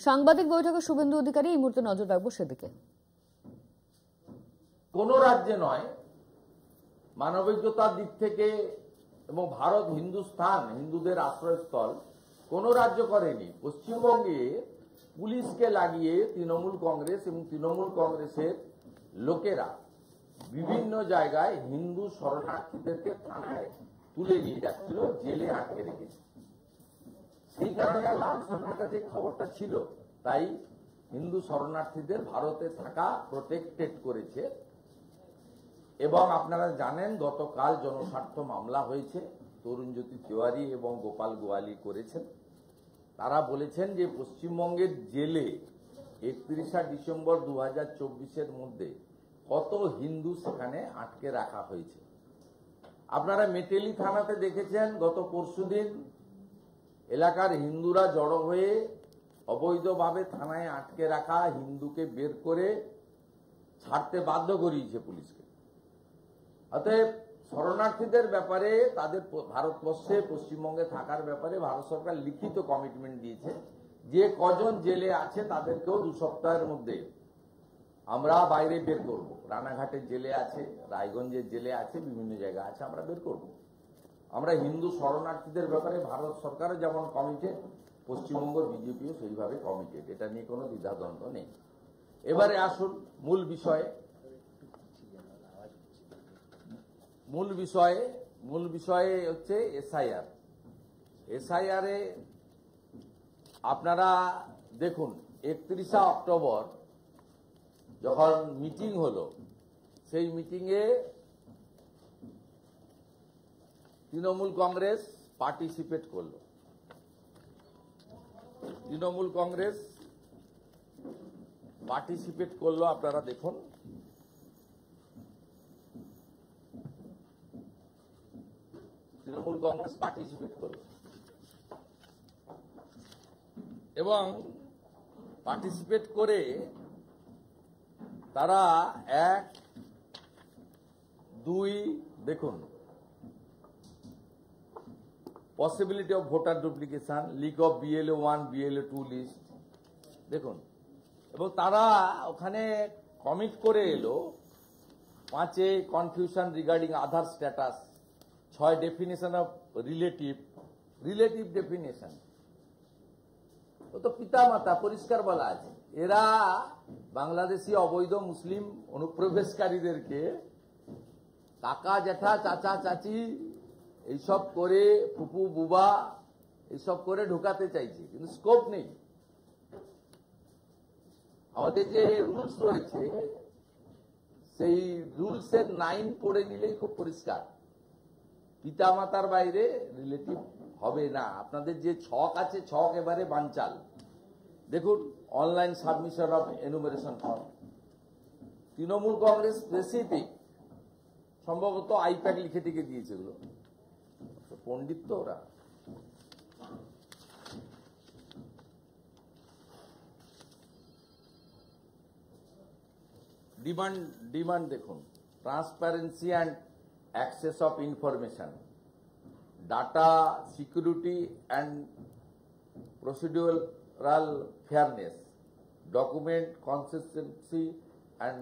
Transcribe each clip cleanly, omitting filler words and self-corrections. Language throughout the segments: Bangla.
সাংবাদিক বৈঠকে শুভেন্দু অধিকারী এই মুহূর্তে নজর রাখবো সেদিকে। কোন রাজ্যে নয়, মানবিকতার দিক থেকে এবং ভারত হিন্দুস্থান, হিন্দুদের আশ্রয়স্থল, কোন রাজ্য করেনি। পশ্চিমবঙ্গে পুলিশকে লাগিয়ে তৃণমূল কংগ্রেস এবং তৃণমূল কংগ্রেসের লোকেরা বিভিন্ন জায়গায় হিন্দু শরণার্থীদেরকে থানায় তুলে নিয়ে যাচ্ছিল, জেলে আটকে রেখেছে। সেই কারণে আমার কাছে খবরটা ছিল, তাই হিন্দু শরণার্থীদের ভারতে থাকা প্রোটেক্টেড করেছে। এবং আপনারা জানেন গতকাল জনস্বার্থ মামলা হয়েছে, তরুণজ্যোতি তিওয়ারি এবং গোপাল গোয়ালি করেছেন। তারা বলেছেন যে পশ্চিমবঙ্গের জেলে 31 ডিসেম্বর 2024-এর মধ্যে কত হিন্দু সেখানে আটকে রাখা হয়েছে। আপনারা মেটেলি থানাতে দেখেছেন গত পরশুদিন এলাকার হিন্দুরা জড়ো হয়ে অবৈধভাবে থানায় আটকে রাখা হিন্দুকে বের করে ছাড়তে বাধ্য করিয়েছে পুলিশকে। অতএব শরণার্থীদের ব্যাপারে, তাদের ভারতবর্ষে পশ্চিমবঙ্গে থাকার ব্যাপারে ভারত সরকার লিখিত কমিটমেন্ট দিয়েছে যে কজন জেলে আছে তাদেরকেও 2 সপ্তাহের মধ্যে আমরা বাইরে বের করব। রানাঘাটের জেলে আছে, রায়গঞ্জের জেলে আছে, বিভিন্ন জায়গা আছে, আমরা বের করব। আমরা হিন্দু শরণার্থীদের ব্যাপারে ভারত সরকারও যেমন কমিটেড, পশ্চিমবঙ্গ বিজেপিও সেইভাবে কমিটেড, এটা নিয়ে কোনো দ্বিধাদ্বন্দ্ব নেই। এবারে আসুন মূল বিষয়ে। মূল বিষয়ে হচ্ছে এসআইআর। এসআইআরে আপনারা দেখুন 31 অক্টোবর যখন মিটিং হলো, সেই মিটিংয়ে তৃণমূল কংগ্রেস পার্টিসিপেট করলো। আপনারা দেখুন, তৃণমূল কংগ্রেস পার্টিসিপেট করল এবং পার্টিসিপেট করে তারা 1, 2 দেখুন, possibility of voter duplication, leak of BLO 1, BLO 2 list দেখুন। এবং তারা ওখানে কমিট করে এলো 5 confusion regarding Aadhaar status, 6 definition of relative definition. ও তো পিতা মাতা পরিষ্কার বলা আছে। এরা বাংলাদেশি অবৈধ মুসলিম অনুপ্রবেশকারীদেরকে কাকা জ্যাঠা চাচা চাচি এইসব করে, ফুপু বুবা এইসব করে ঢুকাতে চাইছে, কিন্তু স্কোপ নেই। আমাদের যে রুলস রয়েছে সেই রুলসের 9 পড়ে নিলেই খুব পরিষ্কার, পিতা মাতার বাইরে রিলেটিভ হবে না। আপনাদের যে ছক আছে, ছক এবারে বানচাল। দেখুন, online submission of enumeration form, Trinamool Congress specific সম্ভবত আইপ্যাক লিখে টিকে দিয়েছে। এগুলো পণ্ডিত তো ওরা। ডিমান্ড দেখুন, transparency and access of information, data security and procedural fairness, document consistency and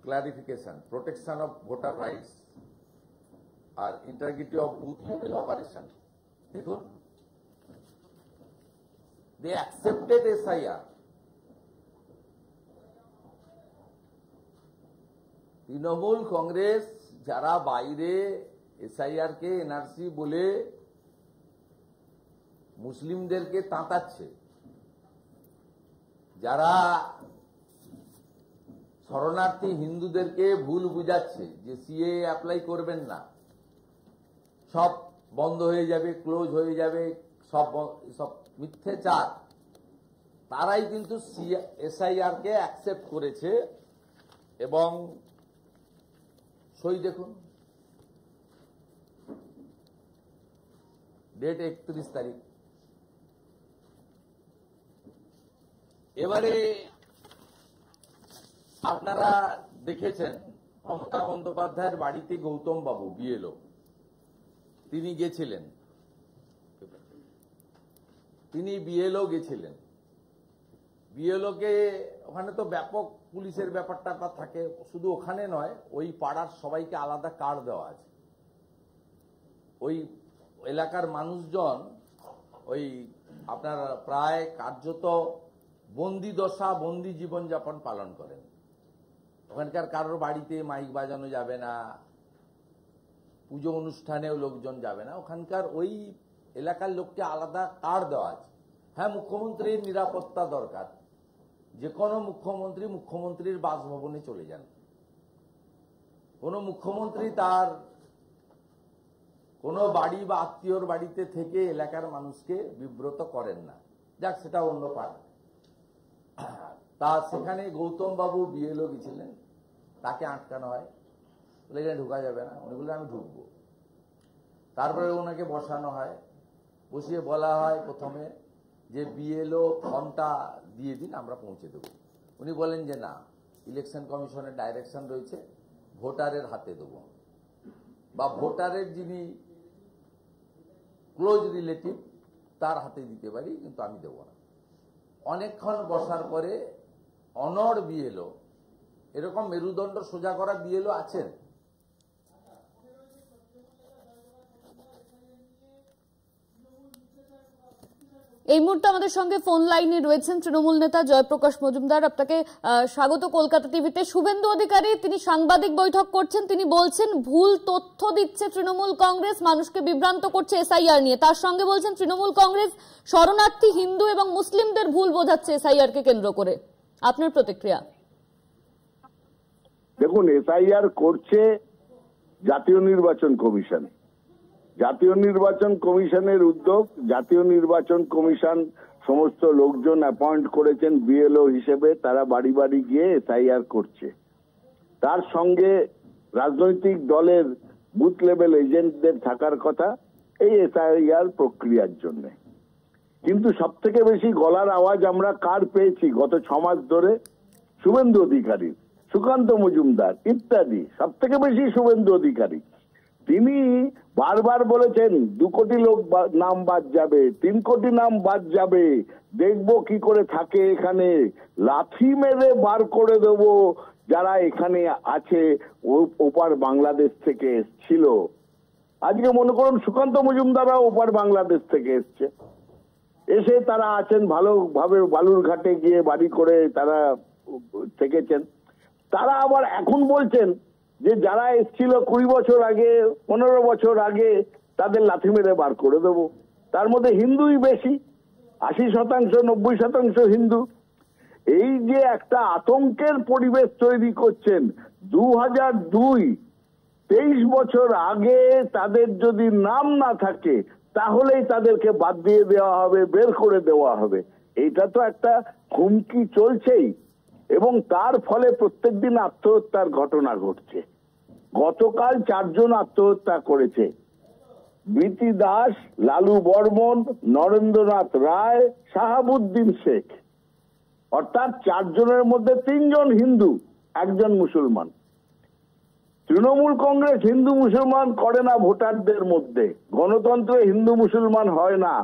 clarification, protection of voter rights আর integrity of booth level operation. দেখুন, they accepted SIR. Trinamool Congress যারা বাইরে এসআইআর কে এনআরসি বলে মুসলিমদেরকে তাঁতাচ্ছে, যারা শরণার্থী হিন্দুদেরকে ভুল বুঝাচ্ছে যে সিএ অ্যাপ্লাই করবেন না, সব বন্ধ হয়ে যাবে, ক্লোজ হয়ে যাবে, সব মিথ্যাচার, তারাই কিন্তু এসআইআর কে অ্যাকসেপ্ট করেছে। এবং সই দেখুন, ডেট 31 তারিখ। এবারে আপনারা দেখেছেন মমতা বন্দ্যোপাধ্যায়ের বাড়িতে গৌতম বাবু BLO তিনি গেছিলেন, তিনি BLO গেছিলেন। বিএলওকে ওখানে তো ব্যাপক পুলিশের ব্যাপারটা থাকে, শুধু ওখানে নয়, ওই পাড়ার সবাইকে আলাদা কার্ড দেওয়া আছে। ওই এলাকার মানুষজন ওই আপনার প্রায় কার্যত বন্দি দশা, বন্দি জীবনযাপন পালন করেন। ওখানকার কারোর বাড়িতে মাইক বাজানো যাবে না, পুজো অনুষ্ঠানেও লোকজন যাবে না, ওখানকার ওই এলাকার লোককে আলাদা কার্ড দেওয়া আছে। হ্যাঁ, মুখ্যমন্ত্রীর নিরাপত্তা দরকার, যে কোনো মুখ্যমন্ত্রীর বাসভবনে চলে যান। কোন মুখ্যমন্ত্রী তার কোনো বাড়ি বা আত্মীয়র বাড়িতে থেকে এলাকার মানুষকে বিব্রত করেন না। যাক, সেটা অন্য পাঠ। তা সেখানে গৌতম বাবু বিএলও গেছিলেন, তাকে আটকানো হয়, বলে এখানে ঢোকা যাবে না। উনি বললেন আমি ঢুকবো। তারপরে ওনাকে বসানো হয়, বসিয়ে বলা হয় প্রথমে যে বিএলও ফর্মটা দিয়ে দিন, আমরা পৌঁছে দেবো। উনি বলেন যে না, ইলেকশন কমিশনের ডাইরেকশন রয়েছে, ভোটারের হাতে দেবো, বা ভোটারের যিনি ক্লোজ রিলেটিভ তার হাতে দিতে পারি, কিন্তু আমি দেব না। অনেকক্ষণ বসার পরে অনড় বিএলও, এরকম মেরুদণ্ড সোজা করা বিএলও আছেন, এই মুহূর্তে আমাদের সঙ্গে ফোন লাইনে রয়েছেন তৃণমূল নেতা জয়প্রকাশ মজুমদার। আপনাকে স্বাগত কলকাতা টিভিতে। শুভেন্দু অধিকারী তিনি সাংবাদিক বৈঠক করছেন, তিনি বলছেন ভুল তথ্য দিচ্ছে তৃণমূল কংগ্রেস, মানুষকে বিভ্রান্ত করছে এসআইআর নিয়ে। তার সঙ্গে বলছেন তৃণমূল কংগ্রেস শরণার্থী হিন্দু এবং মুসলিমদের ভুল বোঝাচ্ছে এসআইআর কে কেন্দ্র করে। আপনার প্রতিক্রিয়া? দেখুন, এসআইআর করছে জাতীয় নির্বাচন কমিশন। জাতীয় নির্বাচন কমিশনের উদ্যোগ, জাতীয় নির্বাচন কমিশন সমস্ত লোকজন অ্যাপয়েন্ট করেছেন বিএলও হিসেবে, তারা বাড়ি বাড়ি গিয়ে এসআইআর করছে। তার সঙ্গে রাজনৈতিক দলের বুথ লেভেল এজেন্টদের থাকার কথা এই এসআইআর প্রক্রিয়ার জন্য। কিন্তু সব থেকে বেশি গলার আওয়াজ আমরা কার পেয়েছি গত 6 মাস ধরে? শুভেন্দু অধিকারী, সুকান্ত মজুমদার ইত্যাদি। সব থেকে বেশি শুভেন্দু অধিকারী। তিনি বারবার বলেছেন 2 কোটি লোক নাম বাদ যাবে, 3 কোটি নাম বাদ যাবে, দেখবো কি করে থাকে এখানে, লাথি মেরে বার করে দেব যারা এখানে আছে ওপার বাংলাদেশ থেকে এসছিল। আজকে মনে করুন সুকান্ত মজুমদাররা ওপার বাংলাদেশ থেকে এসছে, এসে তারা আছেন ভালোভাবে, বালুরঘাটে গিয়ে বাড়ি করে তারা থেকেছেন। তারা আবার এখন বলছেন যে যারা এসেছিল 20 বছর আগে, 15 বছর আগে, তাদের লাথি মেরে বার করে দেবো। তার মধ্যে হিন্দুই বেশি, 80%, 90% হিন্দু। এই যে একটা আতঙ্কের পরিবেশ তৈরি করছেন, 2002 23 বছর আগে তাদের যদি নাম না থাকে তাহলেই তাদেরকে বাদ দিয়ে দেওয়া হবে, বের করে দেওয়া হবে। এইটা তো একটা হুমকি চলছেই, এবং তার ফলে প্রত্যেকদিন আত্মহত্যার ঘটনা ঘটছে। গতকাল 4 জন আত্মহত্যা করেছে, বিতি দাস, লালু বর্মন, নরেন্দ্রনাথ রায়, শাহাবুদ্দিন শেখ। অর্থাৎ 4 জনের মধ্যে 3 জন হিন্দু, 1 জন মুসলমান। তৃণমূল কংগ্রেস হিন্দু মুসলমান করে না ভোটারদের মধ্যে, গণতন্ত্রে হিন্দু মুসলমান হয় না,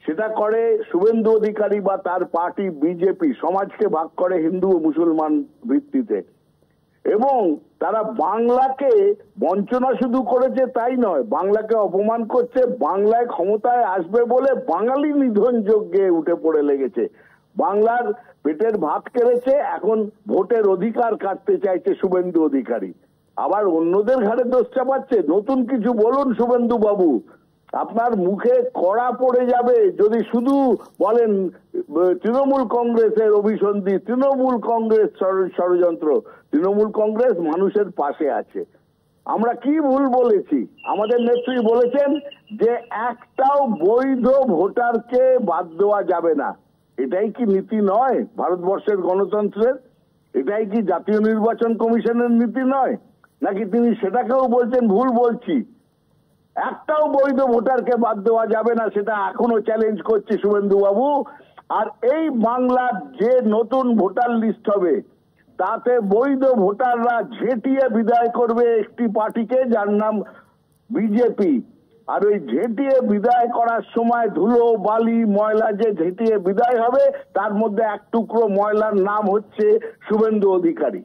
সেটা করে শুভেন্দু অধিকারী বা তার পার্টি বিজেপি। সমাজকে ভাগ করে হিন্দু ও মুসলমান ভিত্তিতে, এবং তারা বাংলাকে বঞ্চনা শুধু করেছে তাই নয়, বাংলাকে অপমান করছে। বাংলায় ক্ষমতায় আসবে বলে বাঙালি নিধন যজ্ঞে উঠে পড়ে লেগেছে, বাংলার পেটের ভাত কেড়েছে, এখন ভোটের অধিকার কাটতে চাইছে শুভেন্দু অধিকারী। আবার অন্যদের ঘাড়ে দোষ চাপাচ্ছে। নতুন কিছু বলুন শুভেন্দু বাবু, আপনার মুখে কড়া পড়ে যাবে যদি শুধু বলেন তৃণমূল কংগ্রেসের অভিসন্ধি, তৃণমূল কংগ্রেস ষড়যন্ত্র। তৃণমূল কংগ্রেস মানুষের পাশে আছে। আমরা কি ভুল বলেছি? আমাদের নেত্রী বলেছেন যে একটাও বৈধ ভোটারকে বাদ দেওয়া যাবে না। এটাই কি নীতি নয় ভারতবর্ষের গণতন্ত্রের? এটাই কি জাতীয় নির্বাচন কমিশনের নীতি নয়? নাকি তিনি সেটাকেও বলছেন ভুল বলছি? একটাও বৈধ ভোটারকে বাদ দেওয়া যাবে না, সেটা এখনো চ্যালেঞ্জ করছে শুভেন্দু বাবু। আর এই বাংলার যে নতুন ভোটার লিস্ট হবে তাতে বৈধ ভোটাররা ঝেঁটিয়ে বিদায় করবে একটি পার্টিকে যার নাম বিজেপি। আর ওই ঝেঁটিয়ে বিদায় করার সময় ধুলো বালি ময়লা যে ঝেঁটিয়ে বিদায় হবে তার মধ্যে এক টুকরো ময়লার নাম হচ্ছে শুভেন্দু অধিকারী।